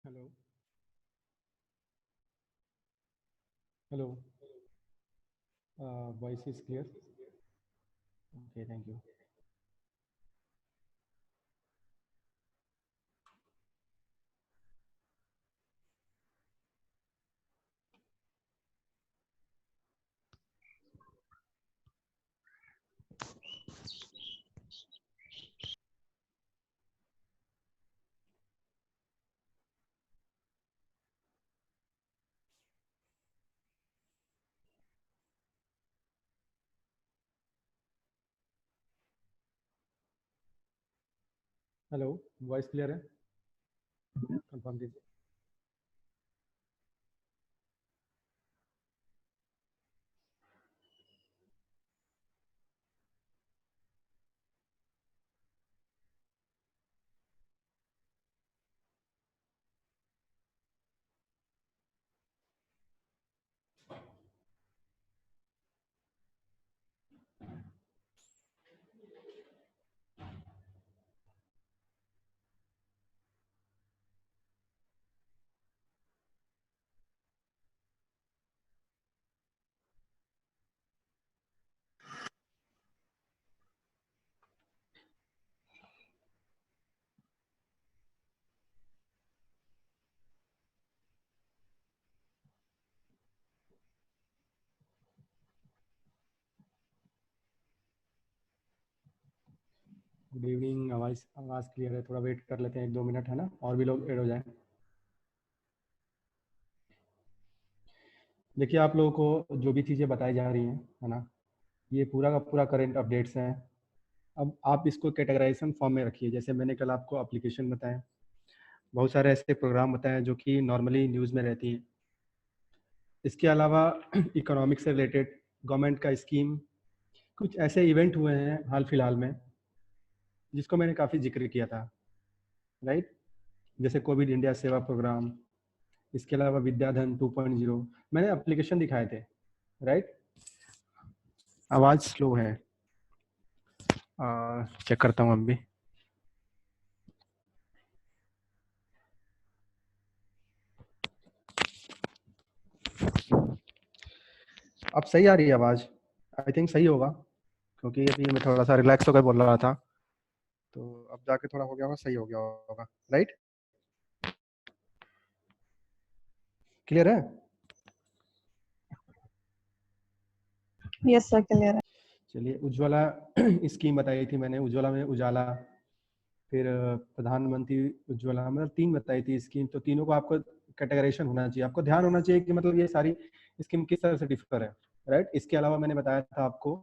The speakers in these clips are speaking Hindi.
Hello. Hello. Voice is clear. Okay, thank you. Hello, voice clear है? कंफर्म कीजिए। Good evening. आवाज़ आवाज़ क्लियर है? थोड़ा वेट कर लेते हैं, 1-2 मिनट, है ना, और भी लोग ऐड हो जाएं। देखिए, आप लोगों को जो भी चीज़ें बताई जा रही हैं, है ना, ये पूरा का पूरा करंट अपडेट्स हैं। अब आप इसको कैटेगराइजेशन फॉर्म में रखिए। जैसे मैंने कल आपको एप्लीकेशन बताया, बहुत सारे ऐसे प्रोग्राम बताए जो कि नॉर्मली न्यूज़ में रहती हैं। इसके अलावा इकोनॉमिक से रिलेटेड गवर्नमेंट का स्कीम, कुछ ऐसे इवेंट हुए हैं हाल फिलहाल में जिसको मैंने काफ़ी जिक्र किया था, राइट। जैसे कोविड इंडिया सेवा प्रोग्राम, इसके अलावा विद्याधन 2.0 मैंने एप्लीकेशन दिखाए थे, राइट। आवाज़ स्लो है, चेक करता हूँ अब भी। अब सही आ रही है आवाज़? आई थिंक सही होगा, क्योंकि अभी मैं थोड़ा सा रिलैक्स होकर बोल रहा था, तो अब जाके थोड़ा हो गया होगा, सही हो गया होगा, राइट। क्लियर है? यस सर, क्लियर है। चलिए, उज्ज्वला स्कीम बताई थी मैंने। उज्ज्वला में उजाला, फिर प्रधानमंत्री उज्ज्वला, मतलब 3 बताई थी स्कीम। तो तीनों को आपको कैटेगराइजेशन होना चाहिए, आपको ध्यान होना चाहिए कि मतलब ये सारी स्कीम किस तरह से डिफर है, राइट। इसके अलावा मैंने बताया था आपको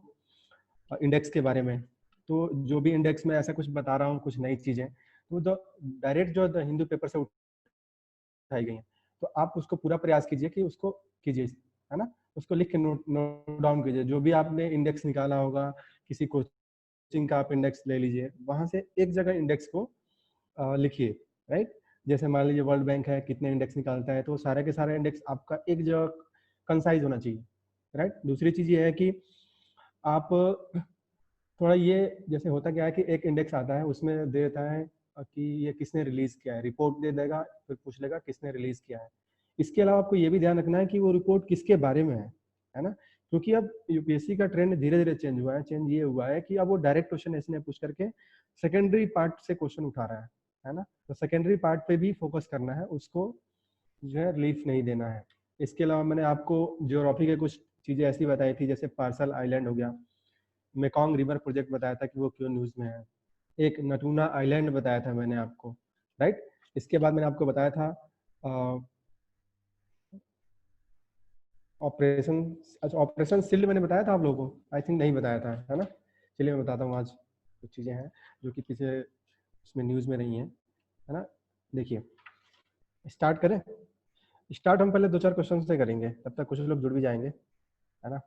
इंडेक्स के बारे में। तो जो भी इंडेक्स में ऐसा कुछ बता रहा हूँ, कुछ नई चीज़ें, तो डायरेक्ट जो द हिंदू पेपर से उठाई गई हैं, तो आप उसको पूरा प्रयास कीजिए कि उसको कीजिए, है ना। उसको लिख के नोट डाउन कीजिए। जो भी आपने इंडेक्स निकाला होगा, किसी कोचिंग का आप इंडेक्स ले लीजिए, वहाँ से एक जगह इंडेक्स को लिखिए, राइट। जैसे मान लीजिए वर्ल्ड बैंक है, कितने इंडेक्स निकालता है, तो सारे के सारे इंडेक्स आपका एक जगह कंसाइज होना चाहिए, राइट। दूसरी चीज़ ये है कि आप थोड़ा ये, जैसे होता क्या है कि एक इंडेक्स आता है, उसमें दे देता है कि ये किसने रिलीज किया है, रिपोर्ट दे देगा, फिर पूछ लेगा किसने रिलीज किया है। इसके अलावा आपको ये भी ध्यान रखना है कि वो रिपोर्ट किसके बारे में है ना। क्योंकि अब यूपीएससी का ट्रेंड धीरे धीरे चेंज हुआ है। चेंज ये हुआ है कि अब वो डायरेक्ट क्वेश्चन ऐसे नहीं पूछ करके सेकेंडरी पार्ट से क्वेश्चन उठा रहा है ना। तो सेकेंडरी पार्ट पे भी फोकस करना है, उसको जो है रिलीफ नहीं देना है। इसके अलावा मैंने आपको ज्योग्राफी के कुछ चीज़ें ऐसी बताई थी, जैसे पार्सल आइलैंड हो गया, मेकॉन्ग रिवर प्रोजेक्ट बताया था कि वो क्यों न्यूज़ में है, एक नटूना आइलैंड बताया था मैंने आपको, राइट। इसके बाद मैंने आपको बताया था ऑपरेशन, अच्छा ऑपरेशन सील्ड मैंने बताया था आप लोगों को, आई थिंक नहीं बताया था, है ना। चलिए मैं बताता हूँ। आज कुछ चीज़ें हैं जो कि पीछे उसमें न्यूज़ में नहीं है ना। देखिए, स्टार्ट करें। स्टार्ट हम पहले 2-4 क्वेश्चन से करेंगे, तब तक कुछ लोग जुड़ भी जाएंगे, है ना।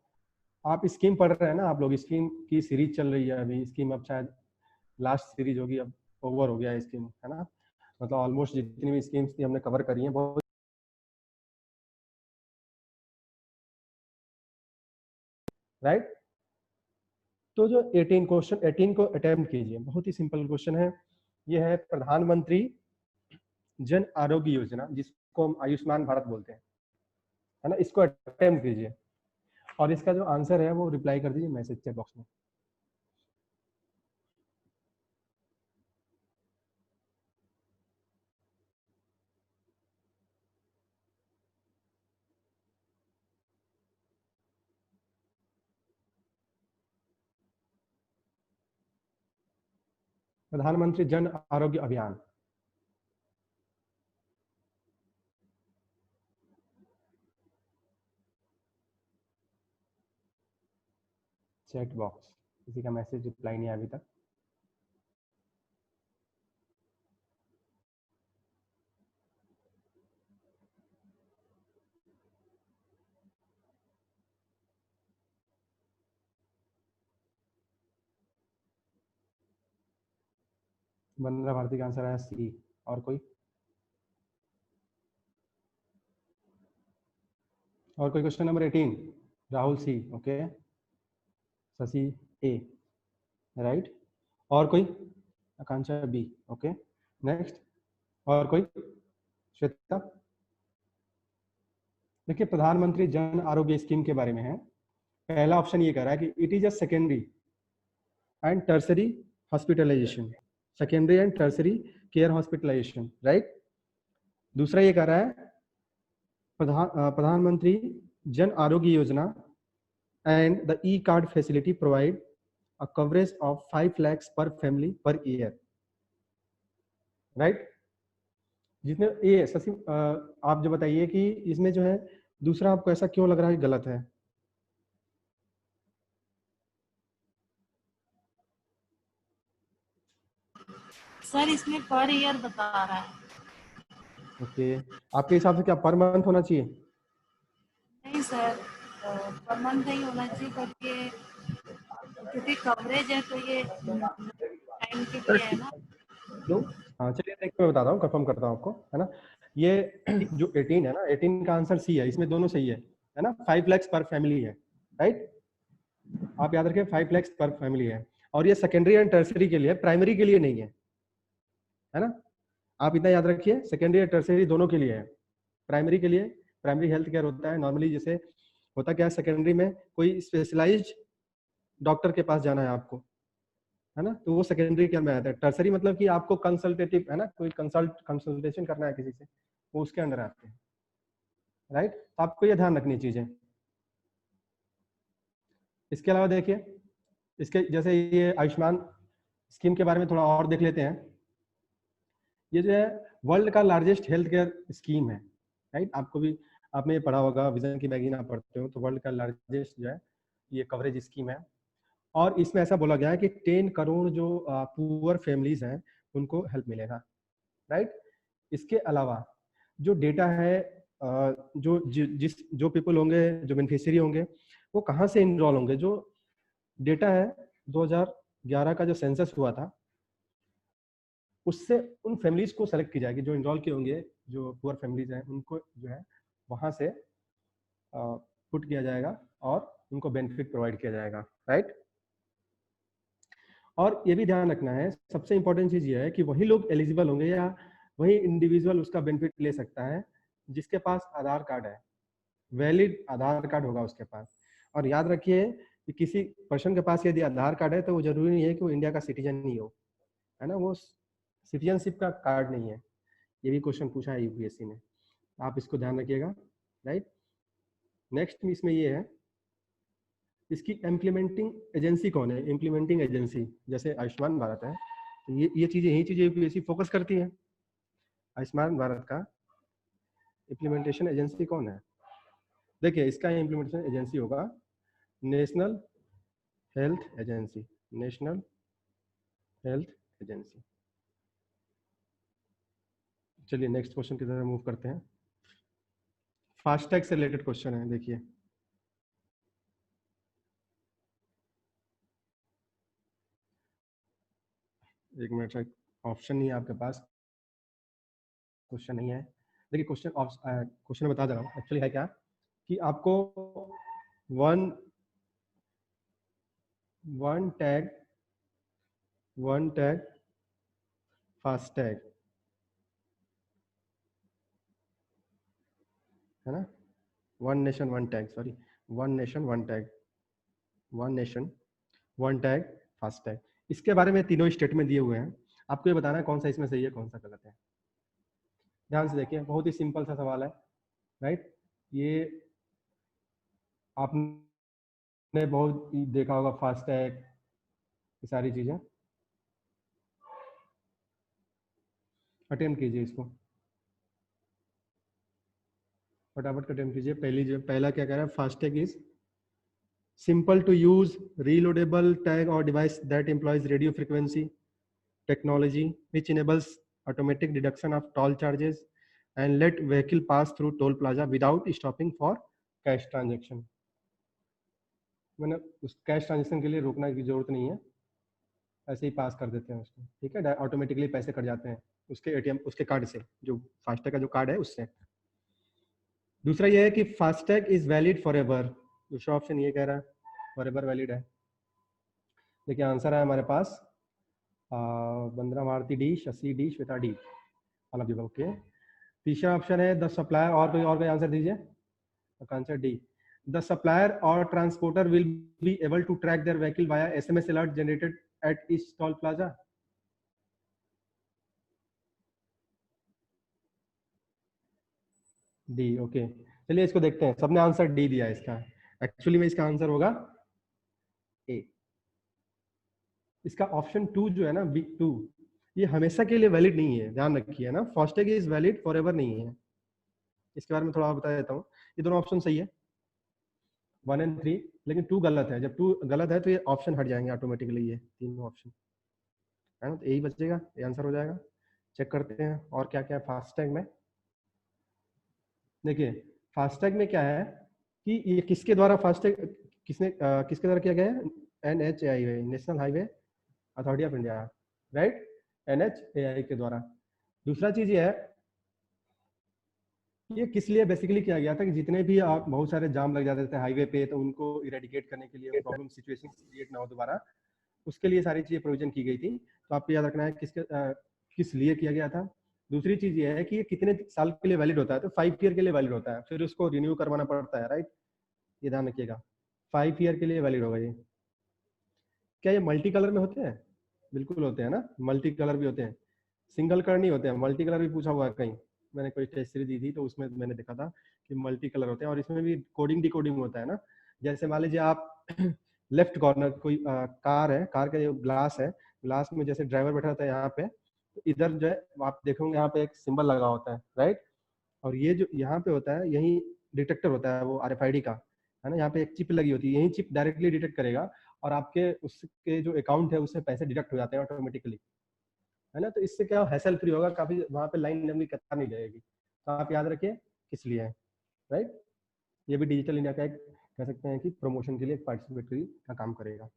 आप स्कीम पढ़ रहे हैं ना, आप लोग स्कीम की सीरीज चल रही है अभी। स्कीम अब शायद लास्ट सीरीज होगी, अब ओवर हो गया है स्कीम, है ना। मतलब ऑलमोस्ट जितनी भी स्कीम्स थी हमने कवर करी है, बहुत, राइट। तो जो 18 को अटेम्प्ट कीजिए, बहुत ही सिंपल क्वेश्चन है। ये है प्रधानमंत्री जन आरोग्य योजना, जिसको हम आयुष्मान भारत बोलते हैं, है ना, इसको अटेम्प्ट कीजिए और इसका जो आंसर है वो रिप्लाई कर दीजिए मैसेज चैट बॉक्स में। प्रधानमंत्री जन आरोग्य अभियान। चैट बॉक्स, किसी का मैसेज रिप्लाई नहीं आया अभी तक। वंदना भारती का आंसर आया सी। और कोई? और कोई? Question number 18, Rahul C, okay, Shashi ए, राइट। और कोई? आकांक्षा बी, ओके, नेक्स्ट। और कोई? श्वेता। देखिए, प्रधानमंत्री जन आरोग्य स्कीम के बारे में है। पहला ऑप्शन ये कह रहा है कि it is a secondary and tertiary hospitalisation, secondary and tertiary care hospitalisation, right. दूसरा ये कह रहा है Pradhan Mantri Jan Arogya Yojana and the e card facility provide a coverage of 5 lakhs पर फैमिली पर ईयर, राइट। जिसमें ये शशि, आप जो बताइए कि इसमें जो है दूसरा आपको ऐसा क्यों लग रहा है गलत है? सर इसमें पर ईयर बता रहा है। ओके, आपके हिसाब से क्या पर मंथ होना चाहिए? नहीं सर, पर मंथ नहीं होना चाहिए, क्योंकि कवरेज है तो ये टाइम के लिए है ना। हाँ, चलिए देख के मैं बताता हूँ, कंफर्म करता हूँ आपको, है ना। ये जो 18 है ना, 18 का आंसर सी है, इसमें दोनों सही है ना। 5 lakhs पर फैमिली है, राइट। आप याद रखिए 5 lakhs पर फैमिली है, और ये सेकेंडरी एंड टर्सरी के लिए, प्राइमरी के लिए नहीं है ना। आप इतना याद रखिए, सेकेंडरी और टर्सरी दोनों के लिए है। प्राइमरी के लिए प्राइमरी हेल्थ केयर होता है नॉर्मली, जैसे होता क्या है, सेकेंडरी में कोई स्पेशलाइज्ड डॉक्टर के पास जाना है आपको, है ना, तो वो सेकेंडरी केयर में आता है। टर्सरी मतलब कि आपको कंसल्टेटिव, है ना, कोई कंसल्टेशन करना है किसी से, वो उसके अंडर आते हैं, राइट। तो आपको ये ध्यान रखनी चीजें। इसके अलावा देखिए, इसके जैसे ये आयुष्मान स्कीम के बारे में थोड़ा और देख लेते हैं। ये जो है वर्ल्ड का लार्जेस्ट हेल्थ केयर स्कीम है, राइट। आपको भी, आपने ये पढ़ा होगा, विजन की मैगजीन आप पढ़ते हो, तो वर्ल्ड का लार्जेस्ट जो है ये कवरेज स्कीम है। और इसमें ऐसा बोला गया है कि 10 करोड़ जो पुअर फैमिलीज हैं उनको हेल्प मिलेगा, राइट। इसके अलावा जो डेटा है, जो पीपल होंगे, जो बेनिफिशियरी होंगे, वो कहाँ से इनरोल होंगे, जो डेटा है 2011 का जो सेंसस हुआ था, उससे उन फैमिलीज को सेलेक्ट की जाएगी जो इनरोल किए होंगे, जो पुअर फैमिलीज हैं उनको जो है वहां से पुट किया जाएगा और उनको बेनिफिट प्रोवाइड किया जाएगा, राइट। और ये भी ध्यान रखना है, सबसे इंपॉर्टेंट चीज ये है कि वही लोग एलिजिबल होंगे या वही इंडिविजुअल उसका बेनिफिट ले सकता है जिसके पास आधार कार्ड है, वैलिड आधार कार्ड होगा उसके पास। और याद रखिए कि किसी पर्सन के पास यदि आधार कार्ड है तो वो जरूरी नहीं है कि वो इंडिया का सिटीजन ही हो, है ना, वो सिटीजनशिप का कार्ड नहीं है। ये भी क्वेश्चन पूछा है यूपीएससी ने, आप इसको ध्यान रखिएगा, राइट। नेक्स्ट इसमें ये है, इसकी इम्प्लीमेंटिंग एजेंसी कौन है? इम्प्लीमेंटिंग एजेंसी जैसे आयुष्मान भारत है, तो ये चीजें, यही चीजें यूपीएससी फोकस करती है। आयुष्मान भारत का इम्प्लीमेंटेशन एजेंसी कौन है? देखिए, इसका इम्प्लीमेंटेशन एजेंसी होगा national health agency, national health agency. चलिए नेक्स्ट क्वेश्चन की तरफ मूव करते हैं। फास्टैग से रिलेटेड क्वेश्चन है, देखिए। एक मिनट, ऑप्शन नहीं है आपके पास, क्वेश्चन नहीं है। देखिए, क्वेश्चन बता दे रहा हूँ, एक्चुअली है क्या कि आपको वन वन टैग फास्टैग है ना, one nation one tag, sorry one nation one tag, one nation one tag FASTag. इसके बारे में तीनों स्टेटमेंट दिए हुए हैं, आपको ये बताना है कौन सा इसमें सही है कौन सा गलत है। ध्यान से देखिए, बहुत ही सिंपल सा सवाल है, राइट। ये आपने बहुत देखा होगा, फास्टैग, ये सारी चीजें। अटेम्प्ट कीजिए इसको, फटाफट अटेम्प्ट कीजिए। पहला क्या कह रहा है, FASTag is simple to use reloadable tag or device that employs radio frequency technology which enables automatic deduction of toll charges and let vehicle pass through toll plaza without stopping for cash transaction। मैंने उस कैश ट्रांजेक्शन के लिए रोकने की जरूरत नहीं है, ऐसे ही पास कर देते हैं उसको, ठीक है, ऑटोमेटिकली पैसे कट जाते हैं उसके एटीएम, उसके कार्ड से, जो फास्टैग का जो कार्ड है उससे। दूसरा ये है कि FASTag is valid for ever, दूसरा ऑप्शन ये कह रहा है फॉर एवर वैलिड है। देखिए आंसर है हमारे पास Bandra Maruti D, Shashi D, Shweta D, all of the okay. तीसरा ऑप्शन है द सप्लायर, और कोई आंसर दीजिए, आंसर डी, द सप्लायर और transporter will be able to track their vehicle via SMS alert generated at each toll plaza. D, okay. चलिए इसको देखते हैं, सबने आंसर डी दिया है इसका, एक्चुअली में इसका आंसर होगा ए। इसका ऑप्शन 2 जो है ना, बी 2, ये हमेशा के लिए वैलिड नहीं है, ध्यान रखिए ना, FASTag is valid for ever नहीं है। इसके बारे में थोड़ा बता देता हूँ। ये दोनों ऑप्शन सही है 1 और 3, लेकिन 2 गलत है। जब 2 गलत है तो ये ऑप्शन हट जाएंगे ऑटोमेटिकली, ये तीनों ऑप्शन, है ना, तो यही बचेगा, ये आंसर हो जाएगा। चेक करते हैं और क्या क्या है फास्टैग में। देखिए फास्टैग में क्या है कि ये किसके द्वारा फास्टैग, किसके द्वारा किया गया है, NHAI, national highway authority of India, right, NHAI के द्वारा। दूसरा चीज ये है, ये किस लिए बेसिकली किया गया था कि जितने भी आप बहुत सारे जाम लग जाते थे हाईवे पे, तो उनको इरेडिकेट करने के लिए, प्रॉब्लम सिचुएशन क्रिएट ना हो दोबारा, उसके लिए सारी चीजें प्रोविजन की गई थी। तो आपको याद रखना है किस लिए किया गया था। दूसरी चीज ये है कि ये कितने साल के लिए वैलिड होता है, तो 5 ईयर के लिए वैलिड होता है, फिर उसको रिन्यू करवाना पड़ता है, राइट, ये ध्यान रखिएगा, 5 ईयर के लिए वैलिड होगा ये। क्या ये मल्टी कलर में होते हैं? बिल्कुल होते हैं ना, मल्टी कलर भी होते हैं, सिंगल कलर नहीं होते हैं, मल्टी कलर भी पूछा हुआ है कहीं, मैंने कोई टेस्ट सीरीज दी थी तो उसमें मैंने देखा था कि मल्टी कलर होते हैं, और इसमें भी कोडिंग डिकोडिंग होता है ना। जैसे मान लीजिए आप लेफ्ट कॉर्नर कोई कार है, कार का जो ग्लास है, ग्लास में जैसे ड्राइवर बैठा होता है यहाँ पे, तो इधर जो है आप देखोगे यहाँ पे एक सिंबल लगा होता है, राइट, और ये जो यहाँ पे होता है यही डिटेक्टर होता है वो RFID का, है ना, यहाँ पे एक चिप लगी होती है, यही चिप डायरेक्टली डिटेक्ट करेगा और आपके उसके जो अकाउंट है उससे पैसे डिडक्ट हो जाते हैं ऑटोमेटिकली, है ना। तो इससे क्या हैसल फ्री होगा, काफी वहां पे लाइन लंबी कतार नहीं रहेगी। तो आप याद रखिए किस लिए है, राइट। ये भी डिजिटल इंडिया का एक कह सकते हैं कि प्रमोशन के लिए एक पार्टिसिपेटरी का काम करेगा।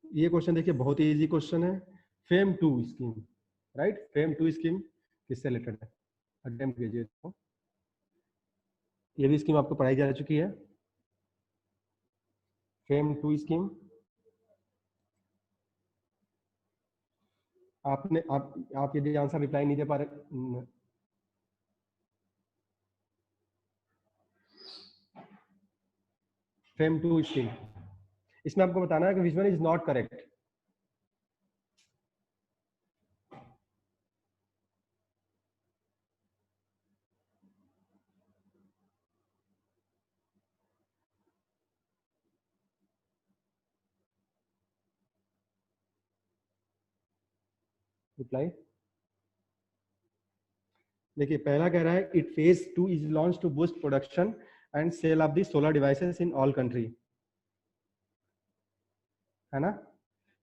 ये क्वेश्चन देखिए बहुत ही इजी क्वेश्चन है, fame 2 scheme, right, fame 2 scheme किससे रिलेटेड है, अटेम्प्ट कीजिए इसको। ये भी स्कीम आपको पढ़ाई जा चुकी है, फेम 2 स्कीम। आप यदि आंसर रिप्लाई नहीं दे पा रहे, फेम 2 स्कीम, इसमें आपको बताना है कि which one is not correct. Reply देखिए, पहला कह रहा है it phase 2 is launch to boost production and sale of the solar devices in all country, है ना,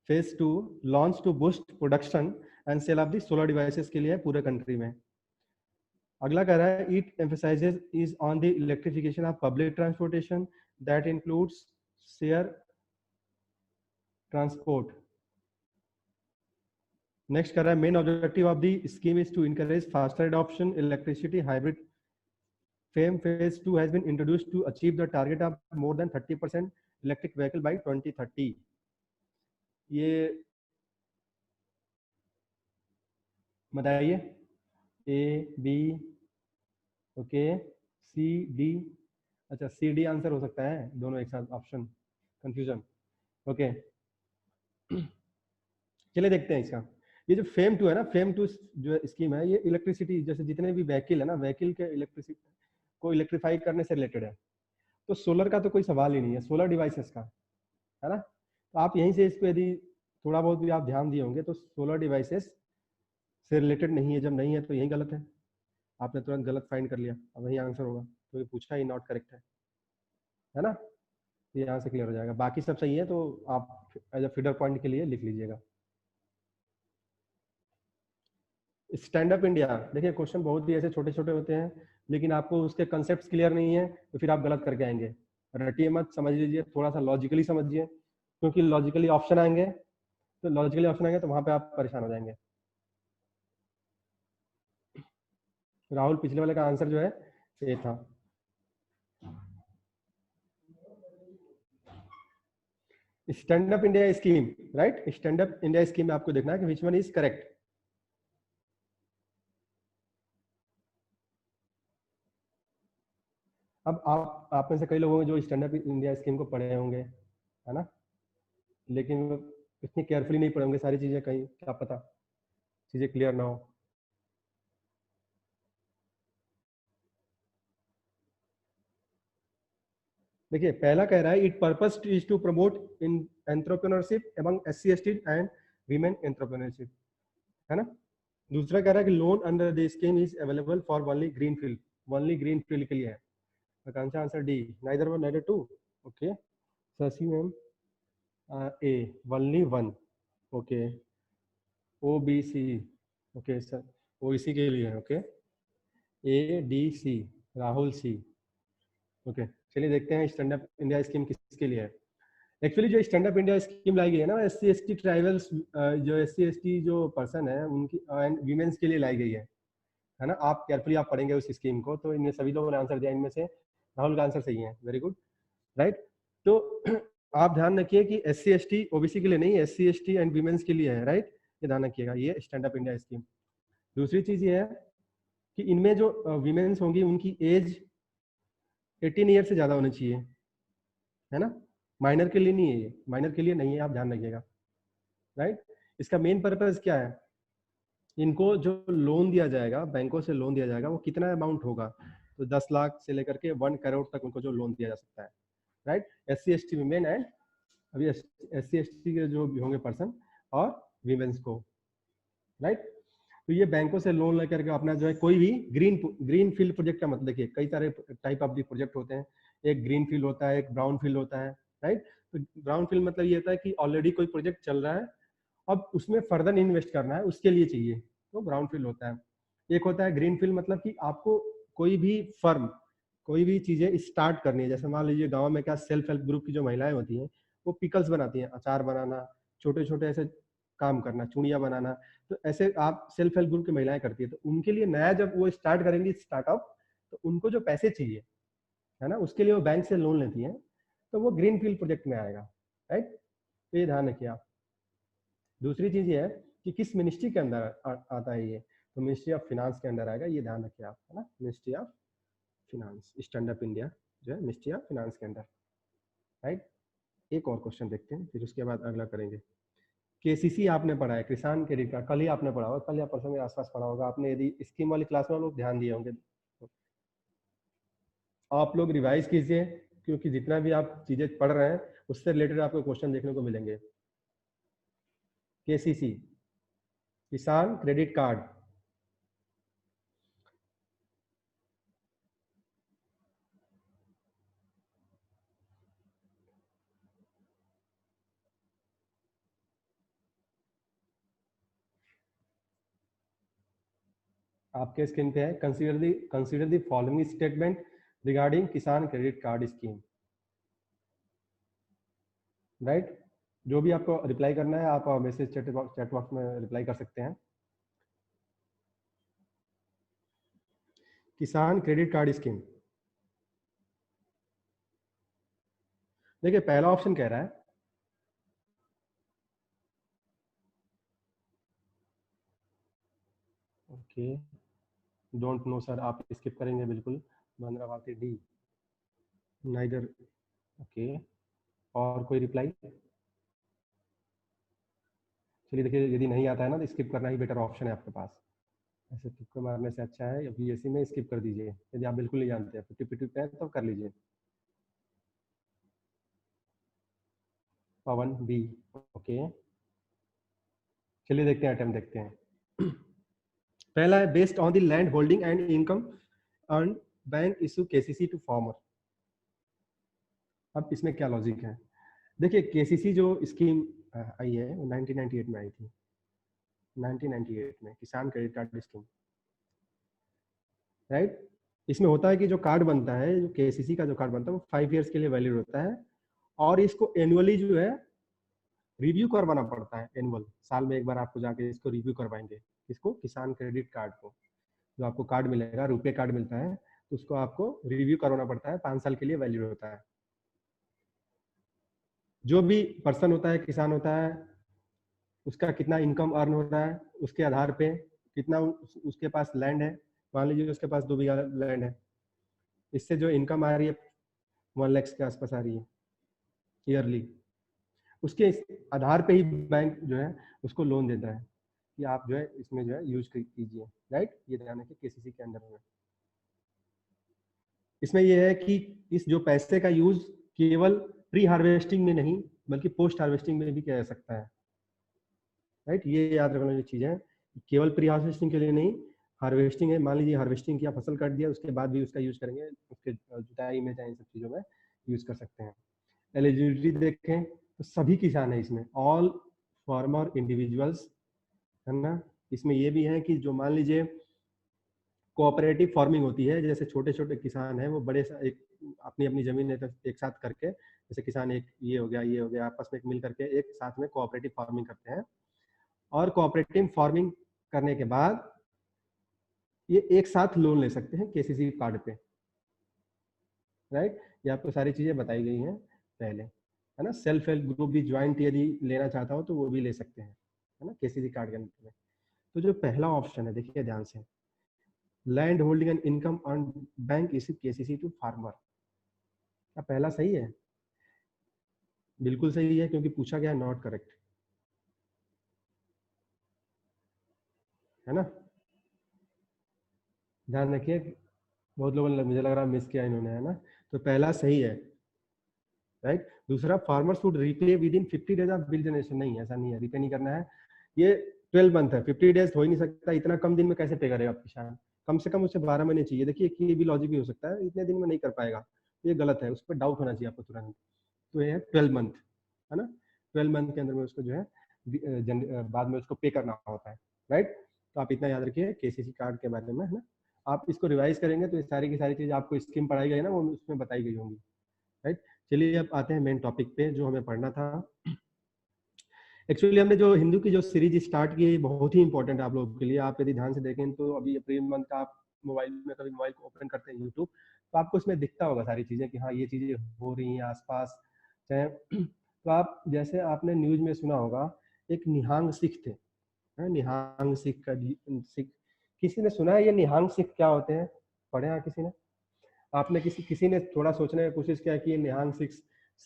phase 2 launch to boost production and sale of the solar devices के लिए पूरे कंट्री में। अगला कह रहा है it emphasises is on the electrification of public transportation that includes share transport. Next कर रहा है main objective of the scheme is to encourage faster adoption electricity hybrid. FAME phase 2 has been introduced to achieve the target of more than 30% electric vehicle by 2030। ये बताइए A, B, okay, C D, अच्छा सी डी आंसर हो सकता है, दोनों एक साथ ऑप्शन, कंफ्यूजन। ओके चलिए देखते हैं इसका। ये जो फेम टू है ना, फेम टू जो स्कीम है, ये इलेक्ट्रिसिटी, जैसे जितने भी व्हीकल है ना, व्हीकल के इलेक्ट्रिसिटी को इलेक्ट्रीफाई करने से रिलेटेड है। तो सोलर का तो कोई सवाल ही नहीं है, सोलर डिवाइसेस का, है ना। तो आप यहीं से इसको यदि थोड़ा बहुत भी आप ध्यान दिए होंगे तो सोलर डिवाइसेस से रिलेटेड नहीं है। जब नहीं है तो यही गलत है, आपने तुरंत गलत फाइंड कर लिया, अब वही आंसर होगा, तो ये पूछा ही नॉट करेक्ट है ना। ये यहाँ से क्लियर हो जाएगा, बाकी सब सही है तो आप एज अ फीडर पॉइंट के लिए लिख लीजिएगा। स्टैंड अप इंडिया, देखिए क्वेश्चन बहुत ही ऐसे छोटे छोटे होते हैं, लेकिन आपको उसके कंसेप्ट क्लियर नहीं है तो फिर आप गलत करके आएंगे। रटिए मत, समझ लीजिए, थोड़ा सा लॉजिकली समझिए, क्योंकि लॉजिकली ऑप्शन आएंगे, तो लॉजिकली ऑप्शन आएंगे तो वहां पे आप परेशान हो जाएंगे। राहुल, पिछले वाले का आंसर जो है ये था। Stand up India scheme, right, stand up India scheme में आपको देखना है कि विच वन इज करेक्ट। अब आप में से कई लोग होंगे जो स्टैंड अप इंडिया स्कीम को पढ़े होंगे, है ना, लेकिन इतनी केयरफुली नहीं पढ़े होंगे सारी चीजें, कहीं क्या पता चीजें क्लियर ना हो। देखिए पहला कह रहा है it purpose is to promote in entrepreneurship among SC ST and women entrepreneurship, है ना। दूसरा कह रहा है कि loan under the scheme is available for only green field, only green field के लिए है। Akanksha answer D, neither one neither two. Okay, Shashi ma'am A, only one. Okay, OBC, okay sir, OEC के लिए है। Okay, ADC, Rahul C. Okay, चलिए देखते हैं स्टैंड अप इंडिया स्कीम किसके लिए है। एक्चुअली जो स्टैंड अप इंडिया स्कीम लाई गई है ना, SC ST ट्राइबल्स, जो SC ST जो पर्सन है उनकी एंड वीमेंस के लिए लाई गई है ना। आप केयरफुली आप पढ़ेंगे उस स्कीम को, तो इनमें सभी लोगों ने आंसर दिया, इनमें से राहुल का आंसर सही है, वेरी गुड, राइट। तो आप ध्यान रखिए कि SC ST OBC के लिए नहीं, SC ST एंड वीमेंस के लिए है, राइट, ये ध्यान रखिएगा, ये स्टैंड अप इंडिया स्कीम। दूसरी चीज ये है कि इनमें जो वीमेंस होंगी उनकी एज 18 ईयर से ज्यादा होनी चाहिए, है ना। माइनर के लिए नहीं है, ये माइनर के लिए नहीं है, आप ध्यान रखिएगा, राइट। इसका मेन पर्पज क्या है, इनको जो लोन दिया जाएगा, बैंकों से लोन दिया जाएगा, वो कितना अमाउंट होगा, तो 10 लाख से लेकर के 1 करोड़ तक उनको जो लोन दिया जा सकता है, right. SC ST women and अभी SC ST के जो भी होंगे पर्सन और वीमेंस को, राइट। तो ये बैंकों से लोन लेकर के अपना जो है कोई भी ग्रीन फील्ड प्रोजेक्ट का मतलब, देखिए कई सारे टाइप ऑफ दी प्रोजेक्ट होते हैं, एक ग्रीन फील्ड होता है, एक ब्राउन फील्ड होता है, राइट। तो ब्राउन फील्ड मतलब ये होता है कि ऑलरेडी कोई प्रोजेक्ट चल रहा है, अब उसमें फर्दर इन्वेस्ट करना है, उसके लिए चाहिए, तो ब्राउन फील्ड होता है। एक होता है ग्रीन फील्ड, मतलब कि आपको कोई भी फर्म, कोई भी चीजें स्टार्ट करनी है, जैसे मान लीजिए गांव में क्या सेल्फ हेल्प ग्रुप की जो महिलाएं होती हैं वो पिकल्स बनाती हैं, अचार बनाना, छोटे छोटे ऐसे काम करना, चूड़ियाँ बनाना, तो ऐसे आप सेल्फ हेल्प ग्रुप की महिलाएं करती है, तो उनके लिए नया जब वो स्टार्ट करेंगी स्टार्टअप, तो उनको जो पैसे चाहिए, है ना, उसके लिए वो बैंक से लोन लेती हैं, तो वो ग्रीन फील्ड प्रोजेक्ट में आएगा, राइट। तो ये ध्यान रखिए आप। दूसरी चीज ये है कि किस मिनिस्ट्री के अंदर आता है ये, तो मिनिस्ट्री ऑफ फिनांस के अंदर आएगा, ये ध्यान रखिए आप, है ना, ministry of finance, stand up India जो है मिनिस्ट्री ऑफ फिनांस के अंदर, राइट। एक और क्वेश्चन देखते हैं, फिर उसके बाद अगला करेंगे। KCC आपने पढ़ा है, किसान क्रेडिट कार्ड, कल ही आपने पढ़ा होगा, कल या परसों के आसपास पढ़ा होगा आपने, यदि स्कीम वाली क्लास में लोग ध्यान दिए होंगे तो आप लोग रिवाइज कीजिए, क्योंकि जितना भी आप चीजें पढ़ रहे हैं उससे रिलेटेड आपको क्वेश्चन देखने को मिलेंगे। KCC, किसान क्रेडिट कार्ड, आपके स्क्रीन पे है, consider the following statement regarding किसान क्रेडिट कार्ड स्कीम, राइट। जो भी आपको रिप्लाई करना है आप मैसेज चैट बॉक्स में रिप्लाई कर सकते हैं। किसान क्रेडिट कार्ड स्कीम, देखिए पहला ऑप्शन कह रहा है ओके, डोंट नो सर, आप स्किप करेंगे बिल्कुल। बंद्रावती डी, नाइदर। ओके, और कोई रिप्लाई? चलिए देखिए, यदि नहीं आता है ना तो स्किप करना ही बेटर ऑप्शन है आपके पास। ऐसे तुक्के मारने से अच्छा है बीएससी में स्किप कर दीजिए। यदि आप बिल्कुल नहीं जानते हैं 50-50 पे तो कर लीजिए। पवन बी, ओके, चलिए देखते हैं, अटेम्प्ट देखते हैं। पहला है based on the land holding and income earn bank issue KCC to farmer. अब इसमें क्या लॉजिक है? देखिए, केसीसी जो स्कीम आई है वो 1998 में आई थी। 1998 में किसान क्रेडिट कार्ड स्कीम, राइट। इसमें होता है कि जो कार्ड बनता है, जो केसीसी का जो कार्ड बनता है वो 5 ईयर्स के लिए वैलिड होता है, और इसको एनुअली जो है रिव्यू करवाना पड़ता है। एनुअल, साल में एक बार आपको जाके इसको रिव्यू करवाएंगे। इसको किसान क्रेडिट कार्ड को, जो आपको कार्ड मिलेगा, रुपए कार्ड मिलता है, तो उसको आपको रिव्यू करवाना पड़ता है, 5 साल के लिए वैलिड होता है। जो भी पर्सन होता है, किसान होता है, उसका कितना इनकम अर्न हो रहा है उसके आधार पे, कितना उसके पास लैंड है। मान लीजिए उसके पास 2 बीघा लैंड है, इससे जो इनकम आ रही है 1 लाख के आसपास आ रही है ईयरली, उसके आधार पे ही बैंक जो है उसको लोन देता है कि आप जो है इसमें जो है यूज कीजिए, राइट। ये ध्यान रखिए केसीसी के अंदर में। इसमें यह है कि इस जो पैसे का यूज केवल प्री हार्वेस्टिंग में नहीं बल्कि पोस्ट हार्वेस्टिंग में भी किया जा सकता है, राइट। ये याद रखने वाली चीज है, केवल प्री हार्वेस्टिंग के लिए नहीं, हार्वेस्टिंग है, मान लीजिए हार्वेस्टिंग किया, फसल काट दिया, उसके बाद भी उसका यूज करेंगे, उसके जुताई में चाहे इन सब चीजों में यूज कर सकते हैं। एलिजिबिलिटी देखें तो सभी किसान है इसमें, ऑल फार्मर इंडिविजुअल्स, है ना। इसमें ये भी है कि जो मान लीजिए कोऑपरेटिव फार्मिंग होती है, जैसे छोटे छोटे किसान हैं वो बड़े एक अपनी अपनी जमीन एक साथ करके, जैसे किसान एक ये हो गया आपस में मिल करके एक साथ में कोऑपरेटिव फार्मिंग करते हैं, और कोऑपरेटिव फार्मिंग करने के बाद ये एक साथ लोन ले सकते हैं केसीसी कार्ड पे, राइट। ये आपको सारी चीजें बताई गई हैं पहले, है ना। सेल्फ हेल्प ग्रुप भी ज्वाइंट यदि लेना चाहता हो तो वो भी ले सकते हैं, है ना, केसीसी कार्ड के अंदर में। तो जो पहला ऑप्शन है, देखिए ध्यान से, land holding and income earn bank issue KCC to farmer, क्या पहला सही है? बिल्कुल सही है, क्योंकि पूछा गया नॉट करेक्ट, है ना। ध्यान रखिए, बहुत लोगों ने मुझे लग रहा है मिस किया इन्होंने, है ना। तो पहला सही है, राइट। दूसरा, farmer should repay with in 50 days of bill generation, नहीं ऐसा नहीं है, रीपे नहीं करना है। ये 12 मंथ है, 50 डेज हो ही नहीं सकता, इतना कम दिन में कैसे पे करेगा किसान? कम से कम उसे 12 महीने चाहिए। देखिए ये भी लॉजिक भी हो सकता है, इतने दिन में नहीं कर पाएगा, ये गलत है, उस पर डाउट होना चाहिए आपको तुरंत। तो ये है 12 मंथ, है ना। 12 मंथ के अंदर में उसको जो है बाद में उसको पे करना होता है, राइट। तो आप इतना याद रखिए केसीसी कार्ड के बारे में, है ना। आप इसको रिवाइज करेंगे तो ये सारी की सारी चीज आपको स्कीम पढ़ाई गई ना, वो उसमें बताई गई होंगी, राइट। चलिए अब आते हैं मेन टॉपिक पे जो हमें पढ़ना था। एक्चुअली हमने जो हिंदू की जो सीरीज स्टार्ट की है बहुत ही इंपॉर्टेंट है आप लोगों के लिए। आप यदि ध्यान से देखें तो अभी अप्रैल मंथ का आप मोबाइल में कभी मोबाइल को ओपन करते हैं यूट्यूब, तो आपको इसमें दिखता होगा सारी चीजें कि हाँ ये चीजें हो रही हैं आसपास, चाहे तो आप जैसे आपने न्यूज में सुना होगा, एक निहंग सिख थे, निहंग सिख का सिख, किसी ने सुना है ये निहंग सिख क्या होते हैं? पढ़े हैं किसी ने? आपने किसी ने थोड़ा सोचने की कोशिश किया कि ये निहंग सिख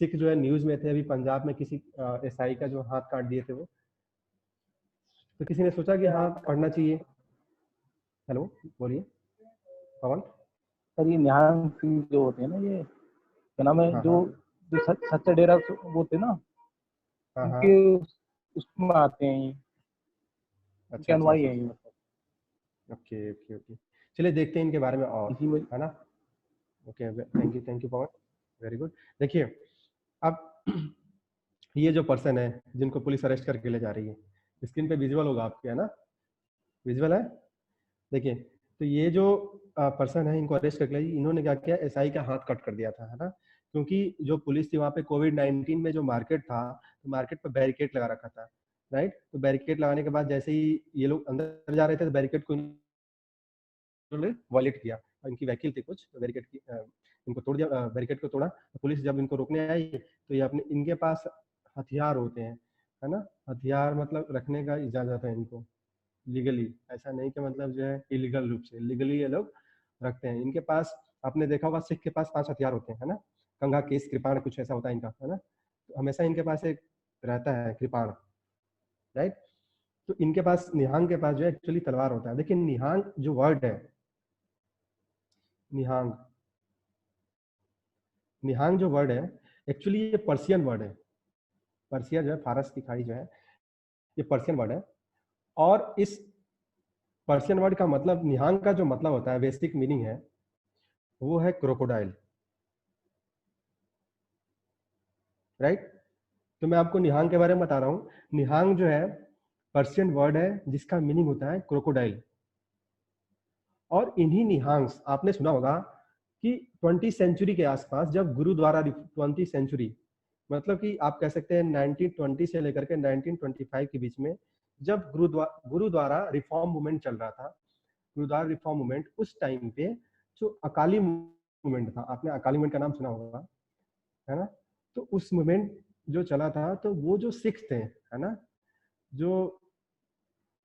सिख जो है न्यूज में थे अभी पंजाब में, किसी एसआई का जो हाथ काट दिए थे वो, तो किसी ने सोचा कि हाँ पढ़ना चाहिए। हेलो, बोलिए पवन। सर ये निहंग सिंह जो होते हैं ना, ये क्या नाम है, हाँ जो हाँ जो सच्चा डेरा वो थे ना, हाँ हाँ, उनके उसमें आते हैं ये, उनके अच्छा अच्छा अनुयायी अच्छा हैं ये, अच्छा, मतलब ओके ओके ओके। चलिए देखते हैं इनके बारे में और, इसी में। है ना। Okay, thank you Pawan, very good. देखिए अब ये जो पर्सन है जिनको पुलिस अरेस्ट करके ले जा रही है, स्क्रीन पे विजुअल होगा आपके, है ना, विजुअल है। देखिए, तो ये जो पर्सन है इनको अरेस्ट करके लाई, इन्होंने क्या किया, एसआई का हाथ कट कर दिया था, है ना। क्योंकि जो पुलिस थी वहाँ पे कोविड-19 में जो मार्केट था, तो मार्केट पर बैरिकेड लगा रखा था, राइट। तो बैरिकेड लगाने के बाद जैसे ही ये लोग अंदर जा रहे थे तो बैरिकेड को इन्होंने वॉयलेट किया, और इनकी वकील थे कुछ, तो बैरिकेड की इनको तोड़ दिया, बैरिकेड को तोड़ा। तो पुलिस जब इनको रोकने आई तो ये अपने, इनके पास हथियार होते हैं, है ना, हथियार मतलब रखने का इजाजत है इनको, लीगली, ऐसा नहीं कि मतलब जो है इलीगल रूप से, लीगली ये लोग रखते हैं। इनके पास आपने देखा होगा सिख के पास 5 हथियार होते हैं, है ना, कंघा, केस, कृपाण, कुछ ऐसा होता है इनका, है ना, तो हमेशा इनके पास एक रहता है कृपाण, राइट। तो इनके पास, निहंग के पास जो है एक्चुअली तलवार होता है। देखिए निहंग जो वर्ड है, निहंग, निहंग जो वर्ड है एक्चुअली ये पर्शियन वर्ड है। पर्शिया जो है, फारस की खाड़ी जो है, ये पर्शियन वर्ड है। और इस पर्शियन वर्ड का मतलब, निहंग का जो मतलब होता है, बेसिक मीनिंग है, वो है क्रोकोडाइल, राइट। तो मैं आपको निहंग के बारे में बता रहा हूँ। निहंग जो है पर्शियन वर्ड है जिसका मीनिंग होता है क्रोकोडाइल। और इन्हीं निहंग्स, आपने सुना होगा कि 20 सेंचुरी के आसपास, जब गुरु द्वारा, 20 सेंचुरी मतलब कि आप कह सकते हैं 1920 से लेकर के 1925 के बीच में, जब गुरु द्वारा रिफॉर्म मूवमेंट चल रहा था, गुरुद्वारा रिफॉर्म मूवमेंट, उस टाइम पे जो अकाली मूवमेंट था, आपने अकाली मूवमेंट का नाम सुना होगा, है ना, तो उस मूवमेंट जो चला था, तो वो जो सिख थे, है ना, जो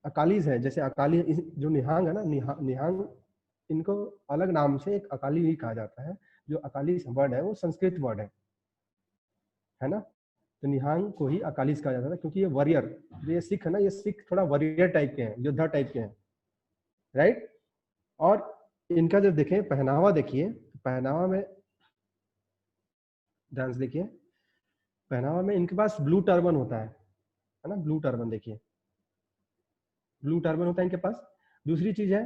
अकालीज है, जैसे अकाली जो निहंग है ना, निहंग इनको अलग नाम से एक अकाली ही कहा जाता है। जो अकाली वर्ड है वो संस्कृत वर्ड है ना, तो निहंग को ही अकालीज कहा जाता था, क्योंकि ये वॉरियर, जो ये सिख है ना, ये सिख थोड़ा वॉरियर टाइप के हैं, योद्धा टाइप के हैं, राइट। और इनका जब देखें पहनावा, देखिए पहनावा में ध्यान से देखिए, पहनावा में इनके पास ब्लू टर्बन होता है ना, ब्लू टर्बन, देखिए ब्लू टर्बन होता है इनके पास। दूसरी चीज है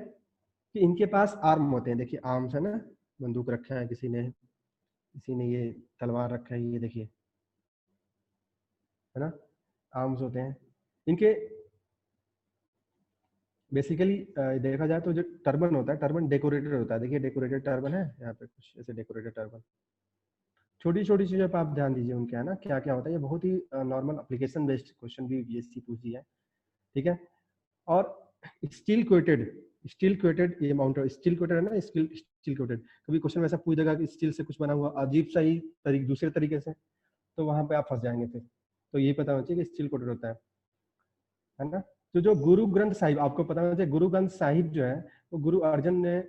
कि इनके पास आर्म होते हैं, देखिए आर्म्स है ना, बंदूक रखा है किसी ने ये तलवार रखा है, ये देखिए, है ना, आर्म्स होते हैं इनके। बेसिकली देखा जाए तो जो टर्बन होता है, टर्बन डेकोरेटेड होता है, देखिए डेकोरेटेड टर्बन है यहाँ पे, कुछ ऐसे डेकोरेटेड टर्बन। छोटी छोटी चीजों पर आप ध्यान दीजिए उनके, है ना, क्या क्या होता है। ये बहुत ही नॉर्मल एप्लीकेशन बेस्ड क्वेश्चन भी बीएससी पूछी है, ठीक है। और स्टील कोटेड, स्टील कोटेड, ये माउंटेन स्टील कोटेड है ना, स्टील कोटेड। कभी क्वेश्चन वैसा पूछ देगा कि स्टील से कुछ बना हुआ अजीब सा ही दूसरे तरीके से, तो वहां पे आप फंस जाएंगे फिर। तो यही पता होना चाहिए कि स्टील कोटेड होता है ना। तो जो गुरु ग्रंथ साहिब, आपको पता होना चाहिए, गुरु ग्रंथ साहिब जो है वो गुरु अर्जन ने,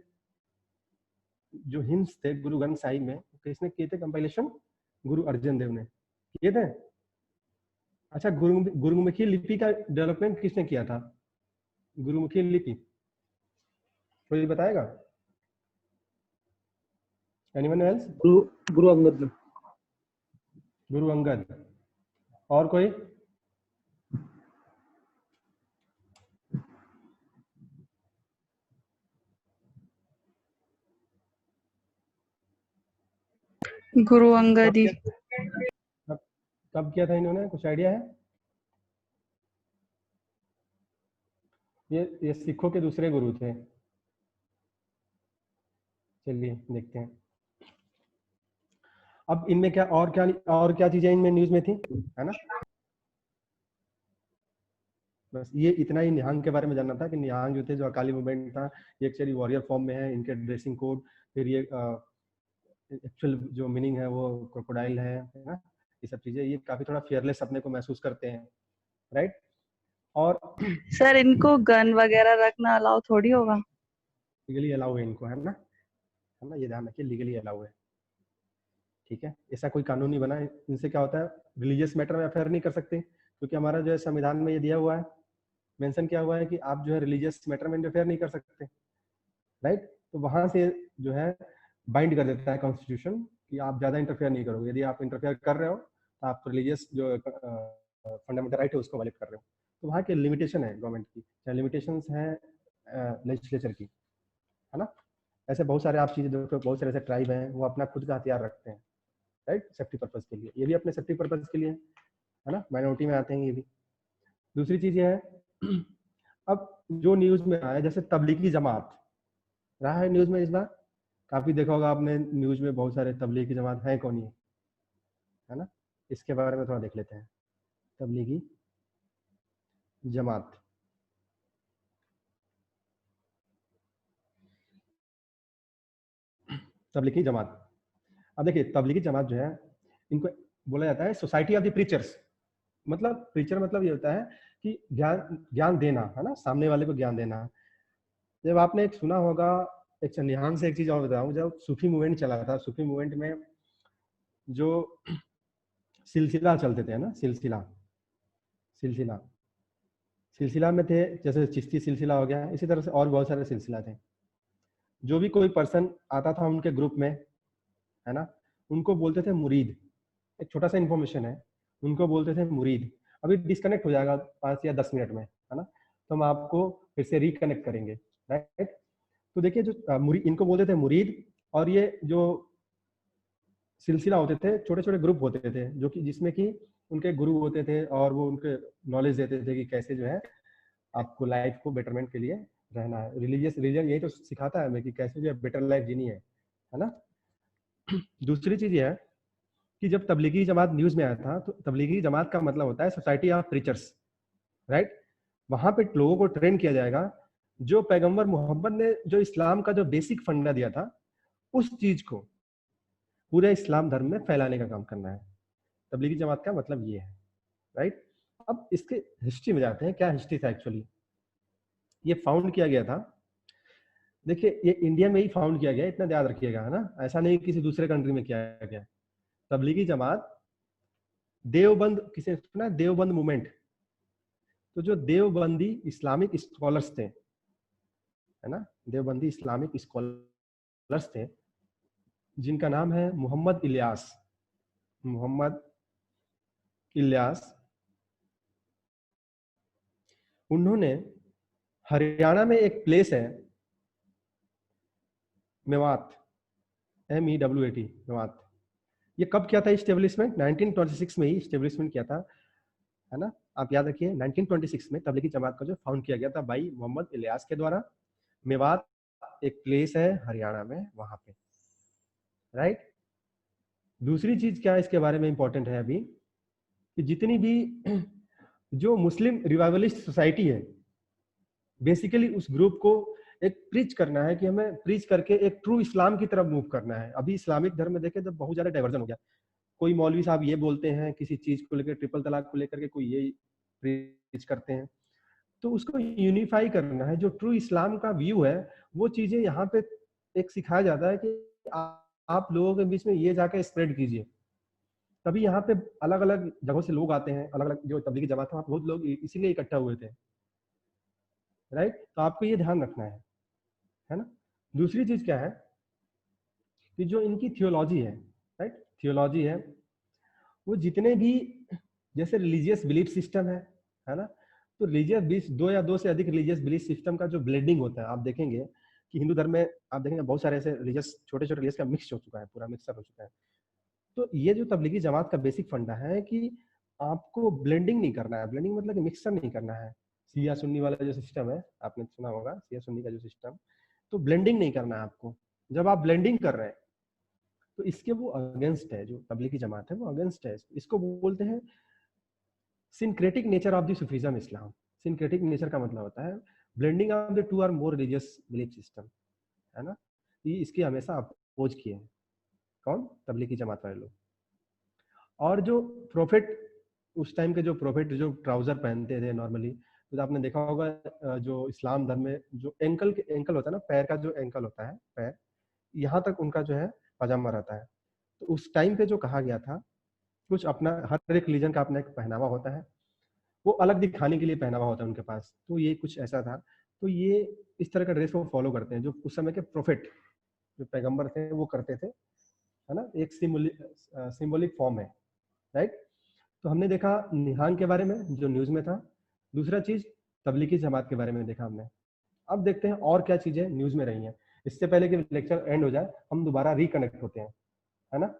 जो हिंस थे गुरु ग्रंथ साहिब में, किसने किए थे कंपाइलेशन? गुरु अर्जन देव ने किए थे। अच्छा, गुरुमुखी लिपि का डेवलपमेंट किसने किया था? गुरुमुखी लिपि कोई बताएगा? Anyone else? गुरु अंगद ने। गुरु अंगद। और कोई? गुरु अंगद ही। कब किया था इन्होंने, कुछ आइडिया है? ये सिखों के दूसरे गुरु थे। चलिए देखते हैं अब इनमें क्या और क्या चीजें इनमें न्यूज में थी, है ना। बस ये इतना ही निहंग के बारे में जानना था कि निहंग जो थे, जो अकाली मूवमेंट था, ये एक्चुअली वॉरियर फॉर्म में है, इनके ड्रेसिंग कोड, फिर ये एक्चुअल जो मीनिंग है वो क्रोकोडाइल है ना, ये सब चीजें, ये काफी थोड़ा फियरलेस अपने को महसूस करते हैं, राइट। और सर इनको गन वगैरह रखना अलाउ थोड़ी होगा? लीगली अलाउ है इनको, है ना, ये ध्यान रखिए, लीगली अलाउ है, ठीक है। ऐसा कोई कानून नहीं बना है। इनसे क्या होता है, रिलीजियस मैटर में अफेयर नहीं कर सकते, क्योंकि हमारा जो है संविधान में ये दिया हुआ है, मेंशन किया हुआ है कि आप जो है रिलीजियस मैटर में इंटरफेयर नहीं कर सकते, राइट। तो वहां से जो है बाइंड कर देता है कॉन्स्टिट्यूशन कि आप ज्यादा इंटरफेयर नहीं करोगे। यदि आप इंटरफेयर कर रहे हो तो आप रिलीजियस जो फंडामेंटल राइट है उसको वायलेट कर रहे हो। तो वहाँ के लिमिटेशन है गवर्नमेंट की, या लिमिटेशंस है लेजिस्लेचर की, है ना। ऐसे बहुत सारे आप चीजें देखो, बहुत सारे ऐसे ट्राइब हैं वो अपना खुद का हथियार रखते हैं, राइट, सेफ्टी पर्पज के लिए। ये भी अपने सेफ्टी पर्पज के लिए है ना, माइनॉरिटी में आते हैं ये भी। दूसरी चीज ये है अब जो न्यूज में आया, जैसे तबलीगी जमात रहा है न्यूज में इस बार, काफी देखा होगा आपने न्यूज में, बहुत सारे तबलीगी जमात है कौन, ये है ना, इसके बारे में थोड़ा देख लेते हैं। तबलीगी जमात, तबलीगी जमात, अब देखिए तबलीगी जमात जो है, इनको बोला जाता है सोसाइटी ऑफ द प्रीचर्स। मतलब प्रीचर मतलब ये होता है कि ज्ञान देना है ना, सामने वाले को ज्ञान देना। जब आपने एक सुना होगा, एक निहान से एक चीज और बताऊं, जब सूफी मूवमेंट चला था, सूफी मूवमेंट में जो सिलसिला चलते थे ना, सिलसिला में थे, जैसे चिश्ती सिलसिला हो गया, इसी तरह से और बहुत सारे सिलसिला थे। जो भी कोई पर्सन आता था उनके ग्रुप में, है ना, उनको बोलते थे मुरीद। एक छोटा सा इन्फॉर्मेशन है, उनको बोलते थे मुरीद। अभी डिस्कनेक्ट हो जाएगा 5 या 10 मिनट में, है ना, तो हम आपको फिर से रिकनेक्ट करेंगे, राइट। तो देखिए, जो मुरीद, इनको बोलते थे मुरीद। और ये जो सिलसिला होते थे, छोटे छोटे ग्रुप होते थे, जो कि जिसमें कि उनके गुरु होते थे और वो उनके नॉलेज देते थे कि कैसे जो है आपको लाइफ को बेटरमेंट के लिए रहना है। रिलीजन यही तो सिखाता है हमें कि कैसे जो है बेटर लाइफ जीनी है ना। दूसरी चीज ये है कि जब तबलीगी जमात न्यूज में आया था, तो तबलीगी जमात का मतलब होता है सोसाइटी ऑफ प्रीचर्स, राइट। वहां पे लोगों को ट्रेन किया जाएगा, जो पैगंबर मोहम्मद ने जो इस्लाम का जो बेसिक फंडा दिया था, उस चीज को पूरे इस्लाम धर्म में फैलाने का काम करना है। तबलीगी जमात का मतलब ये है, राइट। अब इसके हिस्ट्री में जाते हैं, क्या हिस्ट्री था एक्चुअली। ये फाउंड किया गया था, देखिए ये इंडिया में ही फाउंड किया गया, इतना याद रखिएगा, है ना, ऐसा नहीं किसी दूसरे कंट्री में किया गया। तबलीगी जमात देवबंद, किसी सुना है देवबंद मूवमेंट? तो जो देवबंदी इस्लामिक स्कॉलर्स थे, है ना, देवबंदी इस्लामिक स्कॉलर्स थे, जिनका नाम है मोहम्मद इलियास। उन्होंने हरियाणा में एक प्लेस है मेवात, MEWAT, मेवात। ये कब किया था इस्टेब्लिशमेंट? 1926 में ही इस्टेब्लिशमेंट किया था, है ना। आप याद रखिए 1926 में तबलीगी जमात का जो फाउंड किया गया था भाई मोहम्मद इलियास के द्वारा। मेवात एक प्लेस है हरियाणा में, वहां पे, राइट। दूसरी चीज क्या इसके बारे में इंपॉर्टेंट है अभी, कि जितनी भी जो मुस्लिम रिवाइवलिस्ट सोसाइटी है, बेसिकली उस ग्रुप को एक प्रीच करना है कि हमें प्रीच करके एक ट्रू इस्लाम की तरफ मूव करना है। अभी इस्लामिक धर्म में देखें तो बहुत ज्यादा डाइवर्जन हो गया। कोई मौलवी साहब ये बोलते हैं किसी चीज को लेकर, ट्रिपल तलाक को लेकर के कोई ये प्रीच करते हैं। तो उसको यूनिफाई करना है, जो ट्रू इस्लाम का व्यू है वो चीजें यहाँ पे एक सिखाया जाता है कि आप लोगों के बीच में ये जाकर स्प्रेड कीजिए। तभी यहाँ पे अलग अलग जगहों से लोग आते हैं, अलग अलग जो तबलीगी जमात है, वहाँ बहुत लोग इसीलिए इकट्ठा हुए थे, राइट। तो आपको ये ध्यान रखना है ना। दूसरी चीज क्या है कि जो इनकी थियोलॉजी है, राइट, थियोलॉजी है, वो जितने भी जैसे रिलीजियस बिलीफ सिस्टम है ना, तो रिलीजियस 2 या 2 से अधिक रिलीजियस बिलीफ सिस्टम का जो ब्लेंडिंग होता है, आप देखेंगे कि हिंदू धर्म में आप देखेंगे बहुत सारे ऐसे रिलीजियस, छोटे छोटे रिलीजियस का मिक्स हो चुका है, पूरा मिक्सअप हो चुका है। तो ये जो तबलीगी जमात का बेसिक फंडा है कि आपको ब्लेंडिंग नहीं करना है। ब्लेंडिंग मतलब कि मिक्सअप नहीं करना है। शिया सुन्नी वाला जो सिस्टम है, आपने सुना होगा शिया सुन्नी का जो सिस्टम, तो ब्लेंडिंग नहीं करना है आपको। जब आप ब्लेंडिंग कर रहे हैं तो इसके वो अगेंस्ट है, जो तबलीगी जमात है वो अगेंस्ट है। इसको बोलते हैं syncretic nature of the Sufism Islam. Syncretic nature का मतलब होता है ब्लेंडिंग ऑफ द 2 और मोर रिलीजियस बिलीफ सिस्टम, है ना। ये इसके हमेशा अपोज किए हैं, कौन? तबलीगी जमात वाले लोग। और जो प्रोफेट, उस टाइम के जो प्रोफेट जो ट्राउजर पहनते थे नॉर्मली, तो आपने देखा होगा जो इस्लाम धर्म में जो एंकल होता है ना, पैर का जो एंकल होता है, पैर यहाँ तक उनका जो है पजामा रहता है। तो उस टाइम पे जो कहा गया था, कुछ अपना, हर एक रिलीजन का अपना एक पहनावा होता है, वो अलग दिखाने के लिए पहनावा होता है उनके पास। तो ये कुछ ऐसा था। तो ये इस तरह का ड्रेस को फॉलो करते हैं जो उस समय के प्रोफेट, जो पैगंबर थे, वो करते थे, है ना। एक सिंबॉलिक फॉर्म है, राइट। तो हमने देखा निहान के बारे में जो न्यूज में था। दूसरा चीज तबलीगी जमात के बारे में देखा हमने। अब देखते हैं और क्या चीजें न्यूज में रही हैं। इससे पहले कि लेक्चर एंड हो जाए, हम दोबारा रिकनेक्ट होते हैं, है ना।